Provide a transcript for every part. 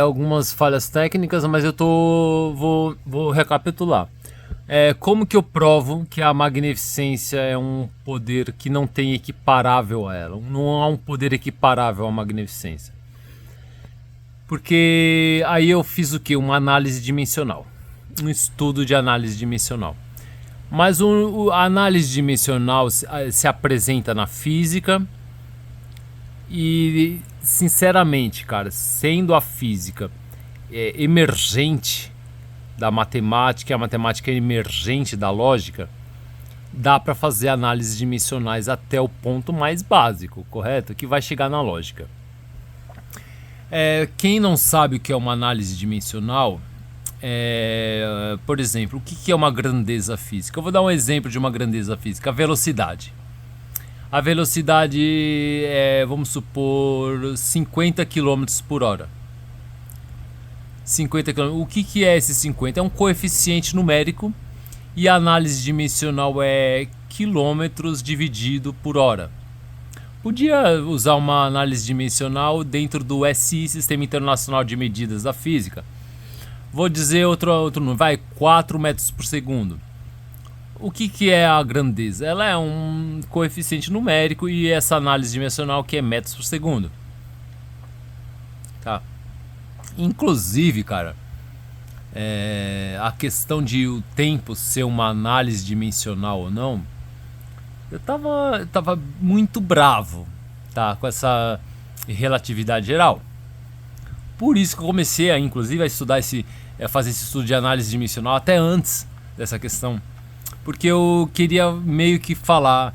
algumas falhas técnicas, mas vou recapitular. Como que eu provo que a magnificência é um poder que não tem equiparável a ela? Não há um poder equiparável à magnificência. Porque aí eu fiz o quê? Uma análise dimensional. Um estudo de análise dimensional. Mas a análise dimensional se apresenta na física e, sinceramente, cara, sendo a física emergente da matemática, a matemática é emergente da lógica, dá para fazer análises dimensionais até o ponto mais básico, correto? Que vai chegar na lógica. Quem não sabe o que é uma análise dimensional, por exemplo, o que é uma grandeza física? Eu vou dar um exemplo de uma grandeza física: a velocidade. A velocidade é, vamos supor, 50 km por hora. 50 km. O que é esse 50? É um coeficiente numérico e a análise dimensional é quilômetros dividido por hora. Podia usar uma análise dimensional dentro do SI, Sistema Internacional de Medidas da Física. Vou dizer outro número, 4 metros por segundo. O que é a grandeza? Ela é um coeficiente numérico e essa análise dimensional que é metros por segundo. Tá? Inclusive, cara, a questão de o tempo ser uma análise dimensional ou não, eu tava muito bravo, tá, com essa relatividade geral. Por isso que eu comecei inclusive a estudar fazer esse estudo de análise dimensional até antes dessa questão. Porque eu queria meio que falar,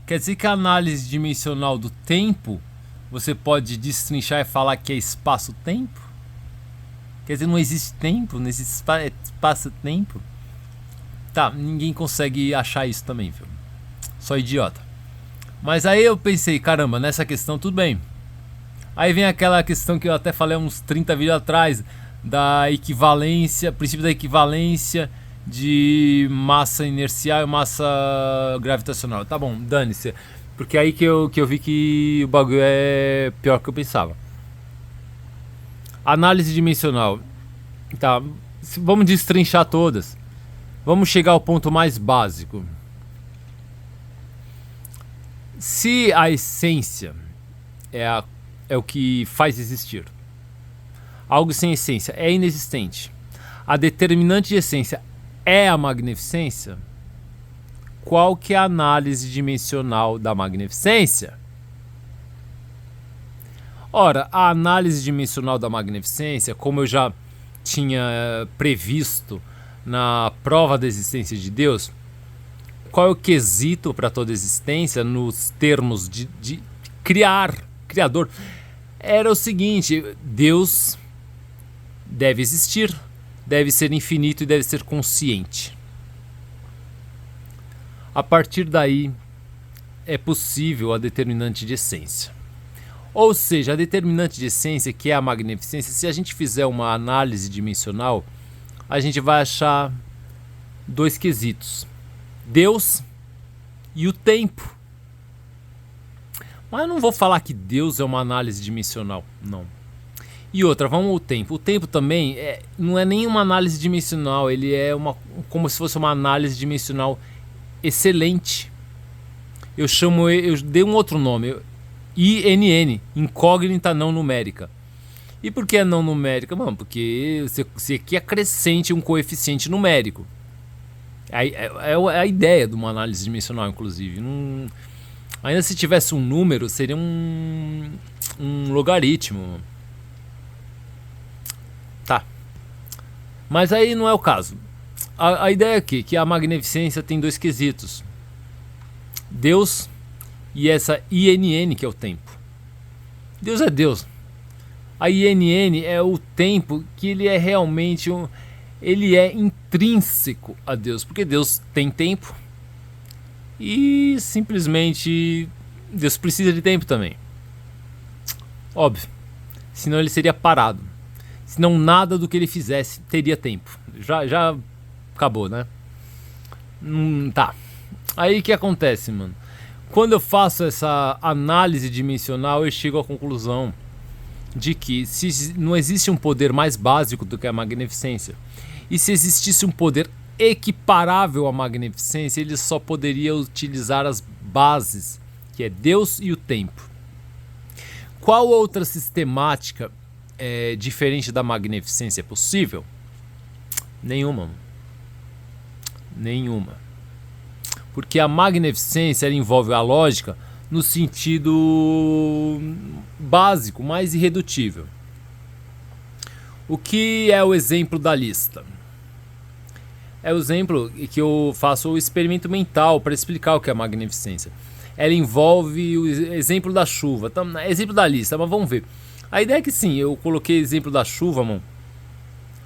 quer dizer que a análise dimensional do tempo você pode destrinchar e falar que é espaço-tempo? Quer dizer, não existe tempo nesse espaço-tempo? Tá, ninguém consegue achar isso também, viu? Só idiota. Mas aí eu pensei, caramba, nessa questão tudo bem. Aí vem aquela questão que eu até falei uns 30 vídeos atrás, da equivalência, princípio da equivalência de massa inercial e massa gravitacional. Tá bom, dane-se. Porque aí que eu vi que o bagulho é pior que eu pensava. Análise dimensional. Tá, vamos destrinchar todas. Vamos chegar ao ponto mais básico. Se a essência é o que faz existir, algo sem essência é inexistente, a determinante de essência é a magnificência, qual que é a análise dimensional da magnificência? Ora, a análise dimensional da magnificência, como eu já tinha previsto na prova da existência de Deus, qual é o quesito para toda existência nos termos de criador? Era o seguinte: Deus deve existir, deve ser infinito e deve ser consciente. A partir daí é possível a determinante de essência. Ou seja, a determinante de essência, que é a magnificência, se a gente fizer uma análise dimensional, a gente vai achar dois quesitos: Deus e o tempo. Mas eu não vou falar que Deus é uma análise dimensional, não. E outra, vamos ao tempo. O tempo também não é nem uma análise dimensional, ele é como se fosse uma análise dimensional excelente. Eu dei um outro nome, INN, incógnita não numérica. E por que é não numérica? Mano, porque você aqui acrescente um coeficiente numérico. É a ideia de uma análise dimensional, inclusive. Ainda se tivesse um número, seria um logaritmo. Tá. Mas aí não é o caso. A ideia aqui é que a magnificência tem dois quesitos: Deus e essa INN, que é o tempo. Deus é Deus. A INN é o tempo que ele é realmente ele é intrínseco a Deus, porque Deus tem tempo e simplesmente Deus precisa de tempo também. Óbvio. Senão ele seria parado. Senão nada do que ele fizesse teria tempo. Já acabou, né? Tá. Aí o que acontece, mano? Quando eu faço essa análise dimensional, eu chego à conclusão de que se não existe um poder mais básico do que a magnificência, e se existisse um poder equiparável à magnificência, ele só poderia utilizar as bases, que é Deus e o tempo. Qual outra sistemática diferente da magnificência é possível? Nenhuma. Nenhuma. Porque a magnificência ela envolve a lógica no sentido básico, mais irredutível. O que é o exemplo da lista? É o exemplo que eu faço o experimento mental para explicar o que é a magnificência. Ela envolve o exemplo da chuva, exemplo da lista, mas vamos ver. A ideia é que sim, eu coloquei exemplo da chuva, mano,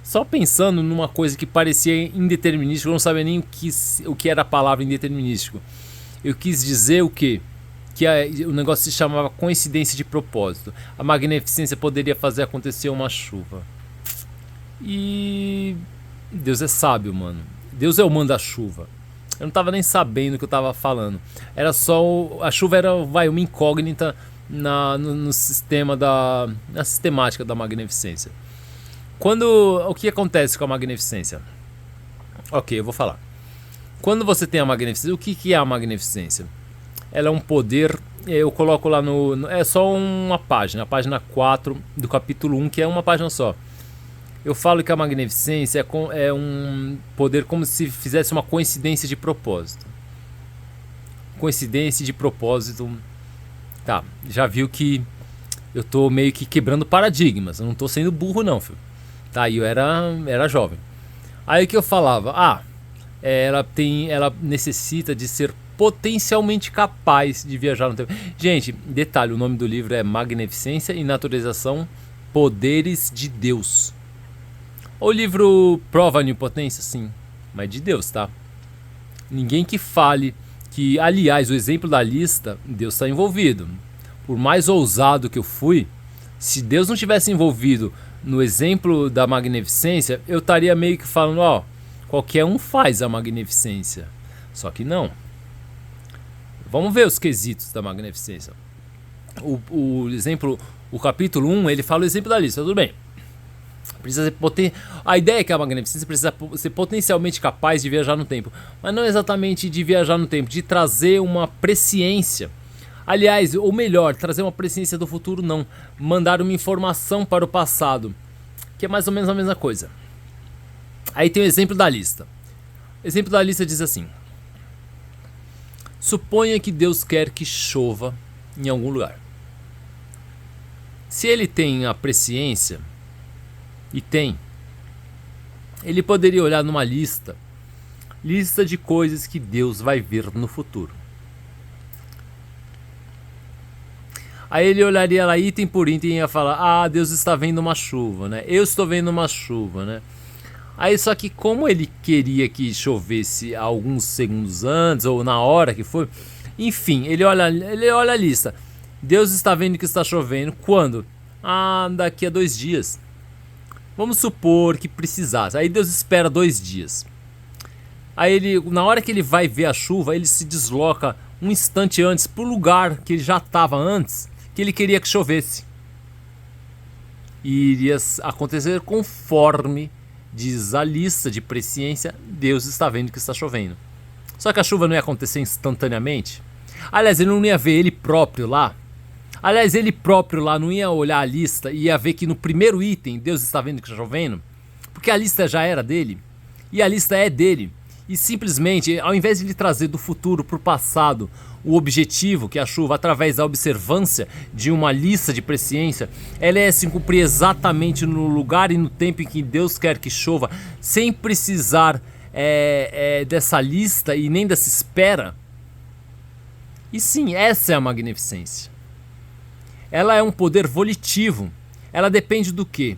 só pensando numa coisa que parecia indeterminística, eu não sabia nem o que era a palavra indeterminístico. Eu quis dizer o quê? O negócio se chamava coincidência de propósito. A magnificência poderia fazer acontecer uma chuva. E Deus é sábio, mano. Deus é o manda-chuva. Eu não tava nem sabendo o que eu tava falando. Era só. A chuva era uma incógnita no sistema na sistemática da magnificência. O que acontece com a magnificência? Ok, eu vou falar. Quando você tem a magnificência, o que é a magnificência? Ela é um poder. Eu coloco lá é só uma página, a página 4 do capítulo 1, que é uma página só. Eu falo que a magnificência é um poder como se fizesse uma coincidência de propósito. Coincidência de propósito. Tá, já viu que eu tô meio que quebrando paradigmas. Eu não tô sendo burro não, filho. Tá, e eu era jovem. Aí o que eu falava? Ela necessita de ser potencialmente capaz de viajar no tempo. Gente, detalhe, o nome do livro é Magnificência e Naturalização, Poderes de Deus. O livro prova a onipotência? Sim, mas de Deus, tá? Ninguém que fale que, aliás, o exemplo da lista, Deus está envolvido. Por mais ousado que eu fui, se Deus não tivesse envolvido no exemplo da magnificência, eu estaria meio que falando, qualquer um faz a magnificência. Só que não. Vamos ver os quesitos da magnificência. O exemplo, o capítulo 1, ele fala o exemplo da lista, tudo bem. Precisa ser A ideia é que a magnificência precisa ser potencialmente capaz de viajar no tempo. Mas não exatamente de viajar no tempo, de trazer uma presciência. Aliás, ou melhor, trazer uma presciência do futuro, não. Mandar uma informação para o passado. Que é mais ou menos a mesma coisa. Aí tem o exemplo da lista. O exemplo da lista diz assim: suponha que Deus quer que chova em algum lugar. Se ele tem a presciência, e tem, ele poderia olhar numa lista de coisas que Deus vai ver no futuro. Aí ele olharia lá item por item e ia falar: Deus está vendo uma chuva, né? Eu estou vendo uma chuva, né? Aí só que como ele queria que chovesse alguns segundos antes ou na hora que foi, enfim, ele olha a lista. Deus está vendo que está chovendo quando? Daqui a 2 dias. Vamos supor que precisasse. Aí Deus espera 2 dias. Aí na hora que ele vai ver a chuva, ele se desloca um instante antes para o lugar que ele já estava antes, que ele queria que chovesse. E iria acontecer conforme diz a lista de presciência, Deus está vendo que está chovendo. Só que a chuva não ia acontecer instantaneamente. Aliás, ele não ia ver ele próprio lá. Ele próprio lá não ia olhar a lista e ia ver que no primeiro item Deus está vendo que está chovendo. Porque a lista já era dele. E a lista é dele. E simplesmente, ao invés de ele trazer do futuro para o passado o objetivo, que é a chuva, através da observância de uma lista de presciência, ela é se cumprir exatamente no lugar e no tempo em que Deus quer que chova, sem precisar dessa lista e nem dessa espera. E sim, essa é a magnificência. Ela é um poder volitivo. Ela depende do quê?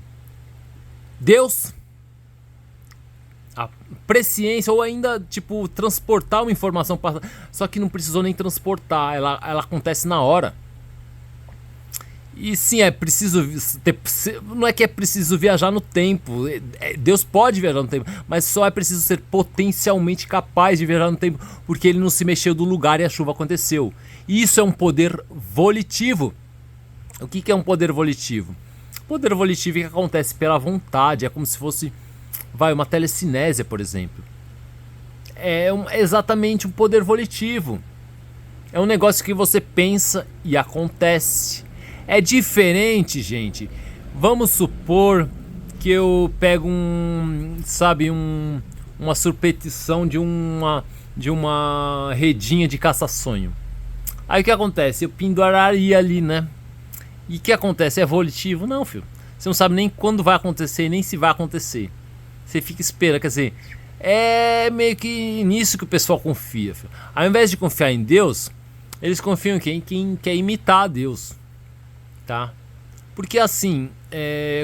Deus, a presciência, ou ainda transportar uma informação, só que não precisou nem transportar, ela acontece na hora. E sim, é preciso não é que é preciso viajar no tempo. Deus pode viajar no tempo, mas só é preciso ser potencialmente capaz de viajar no tempo, porque ele não se mexeu do lugar e a chuva aconteceu. E isso é um poder volitivo. O que é um poder volitivo? Poder volitivo que acontece pela vontade, é como se fosse, uma telecinésia, por exemplo. É exatamente um poder volitivo. É um negócio que você pensa e acontece. É diferente, gente. Vamos supor que eu pego uma superstição de uma redinha de caça-sonho. Aí o que acontece? Eu penduraria ali, né? E o que acontece? É volitivo? Não, filho. Você não sabe nem quando vai acontecer, nem se vai acontecer. Você fica esperando, quer dizer, é meio que nisso que o pessoal confia, filho. Ao invés de confiar em Deus, eles confiam em quem quer imitar a Deus, tá? Porque assim,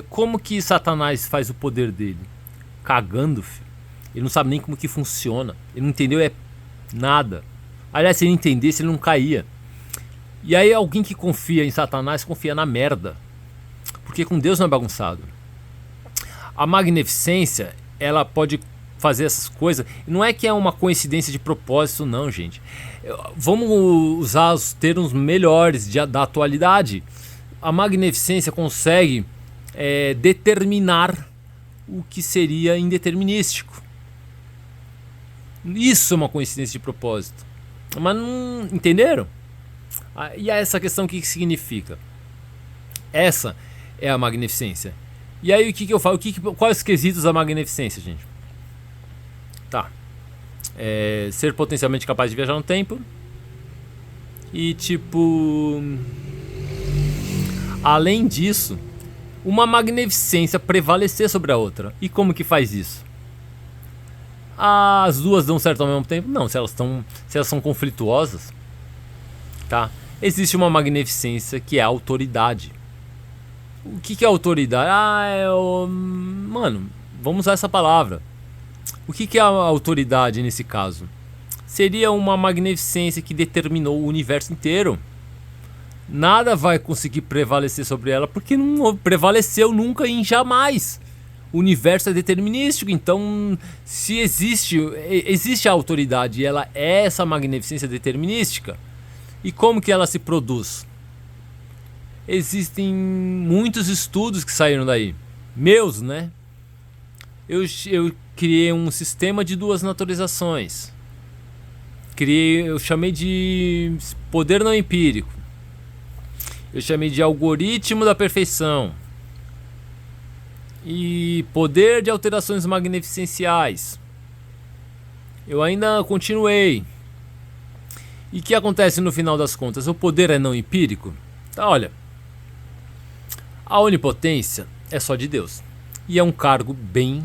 como que Satanás faz o poder dele? Cagando, filho. Ele não sabe nem como que funciona. Ele não entendeu nada. Aliás, se ele entendesse, ele não caía. E aí alguém que confia em Satanás confia na merda. Porque com Deus não é bagunçado. A magnificência, ela pode fazer essas coisas. Não é que é uma coincidência de propósito, não, gente. Vamos usar os termos melhores da atualidade. A magnificência consegue determinar o que seria indeterminístico. Isso é uma coincidência de propósito. Mas não entenderam? E essa questão, o que significa? Essa é a magnificência. E aí o que eu falo? Quais os quesitos da magnificência, gente? Tá. Ser potencialmente capaz de viajar no tempo. E além disso, uma magnificência prevalecer sobre a outra. E como que faz isso? As duas dão certo ao mesmo tempo? Não, se elas são conflituosas, tá? Existe uma magnificência que é a autoridade. O que é autoridade? Mano, vamos usar essa palavra. O que é a autoridade nesse caso? Seria uma magnificência que determinou o universo inteiro. Nada vai conseguir prevalecer sobre ela, porque não prevaleceu nunca e jamais. O universo é determinístico, então se existe a autoridade e ela é essa magnificência determinística. E como que ela se produz? Existem muitos estudos que saíram daí. Meus, né? Eu criei um sistema de duas naturalizações. Eu chamei de poder não empírico. Eu chamei de algoritmo da perfeição. E poder de alterações magnificenciais. Eu ainda continuei. E o que acontece no final das contas? O poder é não empírico? Tá, olha. A onipotência é só de Deus. E é um cargo bem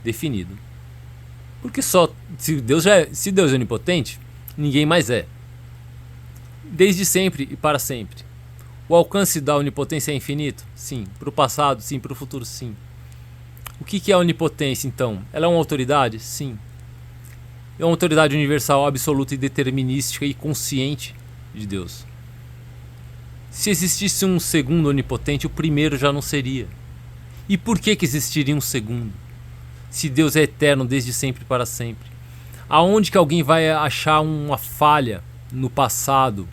definido. Porque se Deus é onipotente, ninguém mais é. Desde sempre e para sempre. O alcance da onipotência é infinito? Sim. Para o passado, sim. Para o futuro, sim. O que é a onipotência, então? Ela é uma autoridade? Sim. É uma autoridade universal, absoluta e determinística e consciente de Deus. Se existisse um segundo onipotente, o primeiro já não seria. E por que existiria um segundo? Se Deus é eterno desde sempre para sempre. Aonde que alguém vai achar uma falha no passado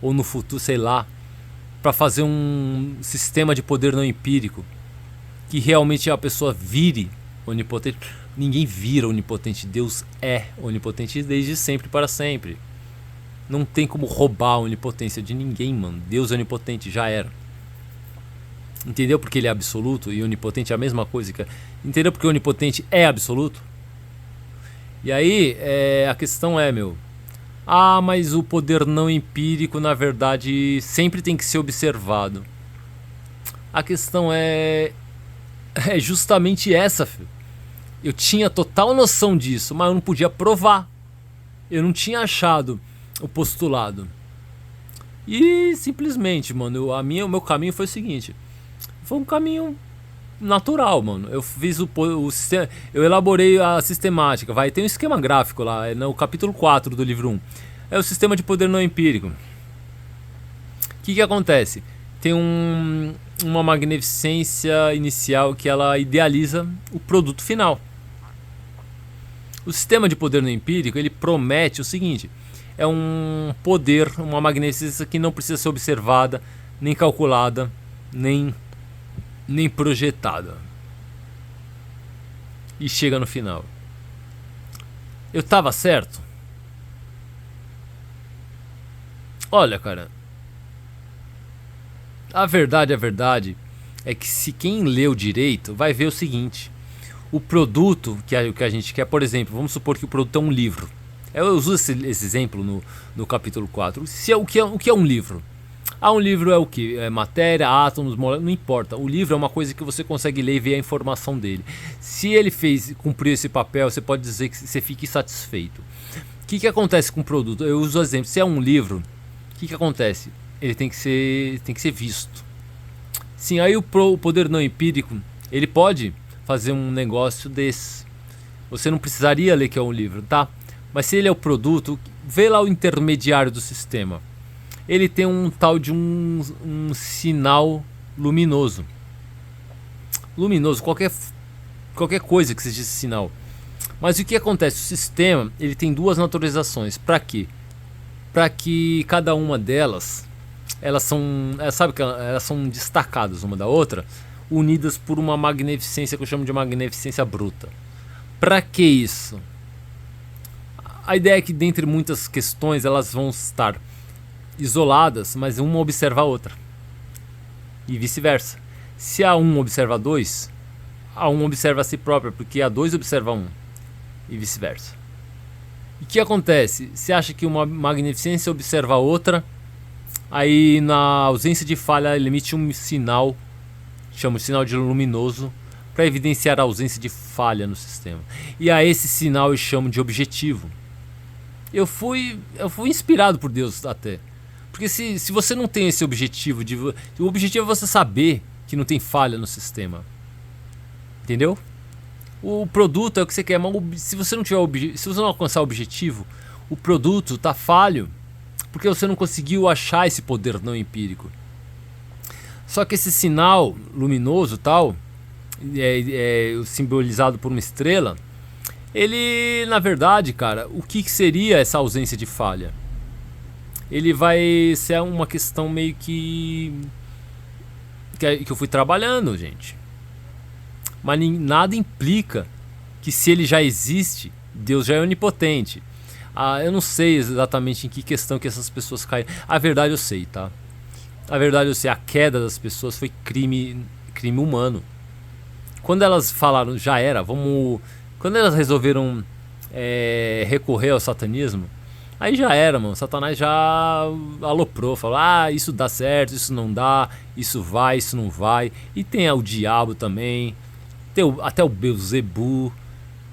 ou no futuro, sei lá, para fazer um sistema de poder não empírico que realmente a pessoa vire onipotente? Ninguém vira onipotente. Deus é onipotente desde sempre para sempre. Não tem como roubar a onipotência de ninguém, mano. Deus é onipotente, já era. Entendeu porque ele é absoluto e onipotente é a mesma coisa? Entendeu porque onipotente é absoluto? E aí, a questão é, mas o poder não empírico, na verdade, sempre tem que ser observado. A questão é justamente essa, filho. Eu tinha total noção disso, mas eu não podia provar. Eu não tinha achado o postulado. E simplesmente, mano, o meu caminho foi o seguinte. Foi um caminho natural, mano. Eu fiz o sistema, eu elaborei a sistemática. Tem um esquema gráfico lá, no capítulo 4 do livro 1. É o sistema de poder não empírico. O que acontece? Tem uma magnificência inicial que ela idealiza o produto final. O sistema de poder não empírico, ele promete o seguinte: é um poder, uma magnificência que não precisa ser observada, nem calculada, nem nem projetada. E chega no final. Eu tava certo? Olha, cara, a verdade é que se quem leu direito vai ver o seguinte: o produto que a gente quer, por exemplo, vamos supor que o produto é um livro. Eu uso esse exemplo no capítulo 4. O que é um livro? Um livro é o que? É matéria, átomos, moléculas, não importa. O livro é uma coisa que você consegue ler e ver a informação dele. Se ele cumpriu esse papel, você pode dizer que você fique satisfeito. O que acontece com o produto? Eu uso o exemplo. Se é um livro, o que acontece? Ele tem que ser visto. Sim, aí o poder não empírico, ele pode fazer um negócio desse. Você não precisaria ler que é um livro, tá? Mas se ele é o produto, vê lá o intermediário do sistema. Ele tem um tal de um sinal luminoso. Luminoso, qualquer coisa que seja esse sinal. Mas o que acontece? O sistema ele tem duas naturalizações. Para quê? Para que cada uma delas, sabe que elas são destacadas uma da outra, unidas por uma magnificência que eu chamo de magnificência bruta. Para que isso? A ideia é que dentre muitas questões elas vão estar isoladas, mas uma observa a outra. E vice-versa. Se a um observa dois, a um observa a si própria, porque a dois observa um. E vice-versa. E o que acontece? Você acha que uma magnificência observa a outra, aí na ausência de falha ele emite um sinal, chama o sinal de luminoso, para evidenciar a ausência de falha no sistema. E a esse sinal eu chamo de objetivo. Eu fui inspirado por Deus até. Porque se você não tem esse objetivo, o objetivo é você saber que não tem falha no sistema. Entendeu? O produto é o que você quer, mas se você não alcançar o objetivo, o produto está falho, porque você não conseguiu achar esse poder não empírico. Só que esse sinal luminoso tal, simbolizado por uma estrela, ele, na verdade, cara, o que seria essa ausência de falha? Ele vai ser uma questão meio que eu fui trabalhando, gente. Mas nada implica que se ele já existe, Deus já é onipotente. Eu não sei exatamente em que questão que essas pessoas caem. A verdade eu sei, tá? A verdade eu sei, a queda das pessoas foi crime humano. Quando elas falaram, já era, quando elas resolveram recorrer ao satanismo, aí já era, mano. Satanás já aloprou, falou: isso dá certo, isso não dá, isso vai, isso não vai. E tem o diabo também, tem até o Beelzebu,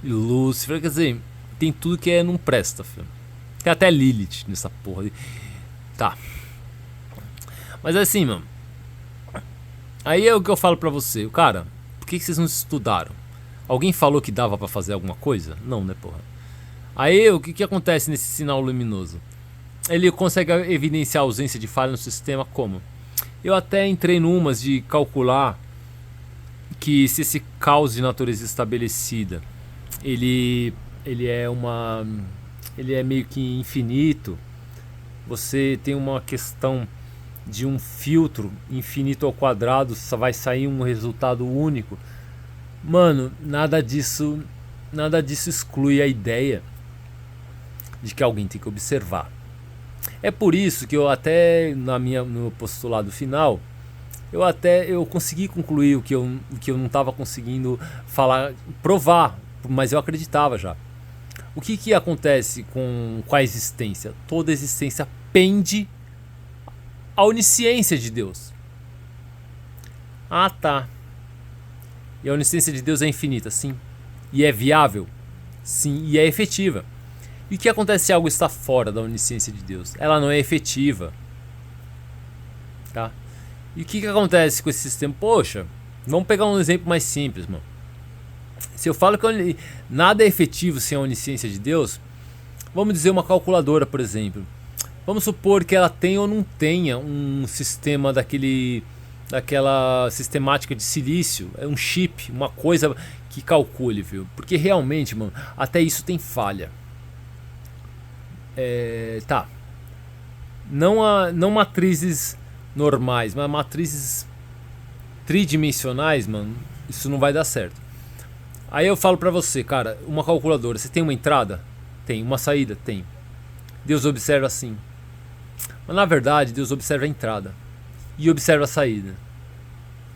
Lúcifer, quer dizer, tem tudo que não presta, filho. Tem até Lilith nessa porra. Tá. Mas assim, mano. Aí é o que eu falo pra você, cara, por que vocês não estudaram? Alguém falou que dava pra fazer alguma coisa? Não, né, porra? Aí o que acontece nesse sinal luminoso? Ele consegue evidenciar a ausência de falha no sistema como? Eu até entrei numas de calcular que se esse caos de natureza estabelecida ele é meio que infinito, você tem uma questão de um filtro infinito ao quadrado, só vai sair um resultado único. Mano, nada disso exclui a ideia de que alguém tem que observar. É por isso que eu até no postulado final eu consegui concluir o que eu não estava conseguindo provar, mas eu acreditava já. O que acontece com a existência? Toda existência pende à onisciência de Deus. Tá. E a onisciência de Deus é infinita, sim. E é viável? Sim. E é efetiva. E o que acontece se algo está fora da onisciência de Deus? Ela não é efetiva. Tá? E o que acontece com esse sistema? Poxa, vamos pegar um exemplo mais simples, mano. Se eu falo que nada é efetivo sem a onisciência de Deus, vamos dizer uma calculadora, por exemplo. Vamos supor que ela tenha ou não tenha um sistema daquela sistemática de silício, um chip, uma coisa que calcule, viu? Porque realmente, mano, até isso tem falha. Tá. Não matrizes normais, mas matrizes tridimensionais, mano, isso não vai dar certo. Aí eu falo pra você, cara, uma calculadora, você tem uma entrada? Tem. Uma saída? Tem. Deus observa assim. Mas na verdade, Deus observa a entrada e observa a saída.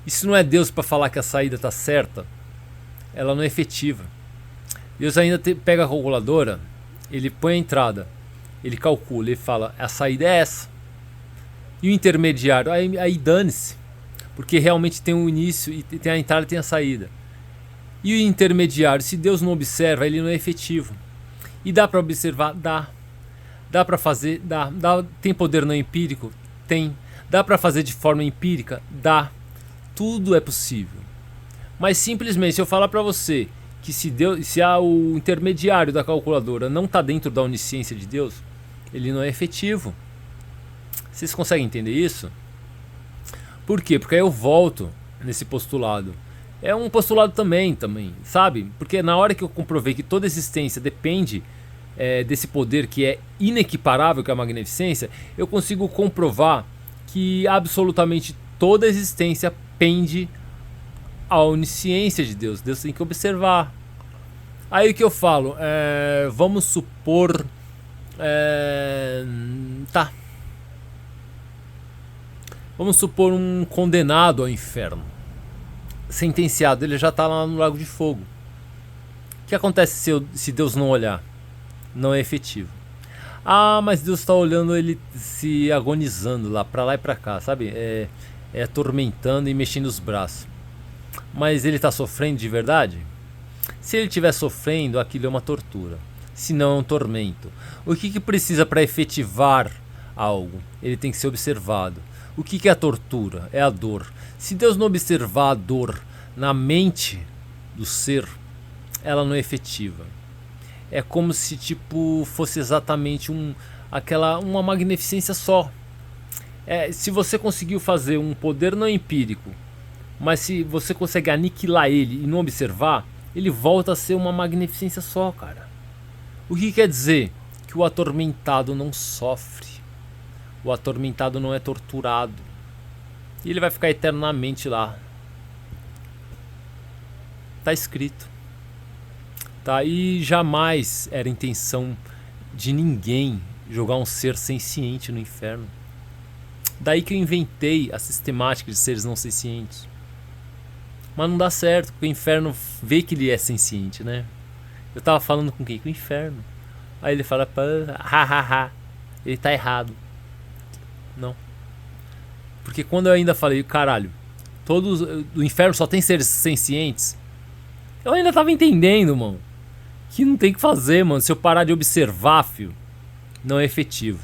Isso não é Deus para falar que a saída está certa, ela não é efetiva. Deus ainda pega a calculadora, ele põe a entrada, ele calcula, ele fala, a saída é essa. E o intermediário, aí dane-se, porque realmente tem um início, e tem a entrada e tem a saída. E o intermediário, se Deus não observa, ele não é efetivo. E dá para observar? Dá. Dá para fazer? Dá. Tem poder não empírico? Tem. Dá para fazer de forma empírica? Dá. Tudo é possível. Mas simplesmente, se eu falar para você que se o intermediário da calculadora não está dentro da onisciência de Deus, ele não é efetivo. Vocês conseguem entender isso? Por quê? Porque aí eu volto nesse postulado. É um postulado também, sabe? Porque na hora que eu comprovei que toda existência depende desse poder que é inequiparável, que é a magnificência, eu consigo comprovar que absolutamente toda existência pende à onisciência de Deus. Deus tem que observar. Aí o que eu falo? Vamos supor... tá. Vamos supor um condenado ao inferno. Sentenciado, ele já está lá no lago de fogo. O que acontece se Deus não olhar? Não é efetivo. Ah, mas Deus está olhando ele se agonizando lá e para cá, sabe? Atormentando e mexendo os braços. Mas ele está sofrendo de verdade? Se ele estiver sofrendo, aquilo é uma tortura. Se não, é um tormento. O que precisa para efetivar algo? Ele tem que ser observado. O que é a tortura? É a dor. Se Deus não observar a dor na mente do ser, ela não é efetiva. É como se fosse exatamente uma magnificência só. Se você conseguiu fazer um poder não empírico, mas se você consegue aniquilar ele e não observar, ele volta a ser uma magnificência só, cara. O que quer dizer? Que o atormentado não sofre. O atormentado não é torturado. E ele vai ficar eternamente lá. Tá escrito. Tá? E jamais era intenção de ninguém jogar um ser senciente no inferno. Daí que eu inventei a sistemática de seres não sencientes. Mas não dá certo, porque o inferno vê que ele é senciente, né? Eu tava falando com quem? Com o inferno. Aí ele fala, hahaha, ele tá errado. Não. Porque quando eu ainda falei, caralho, o inferno só tem seres sencientes, eu ainda tava entendendo, mano, que não tem que fazer, mano. Se eu parar de observar, filho, não é efetivo.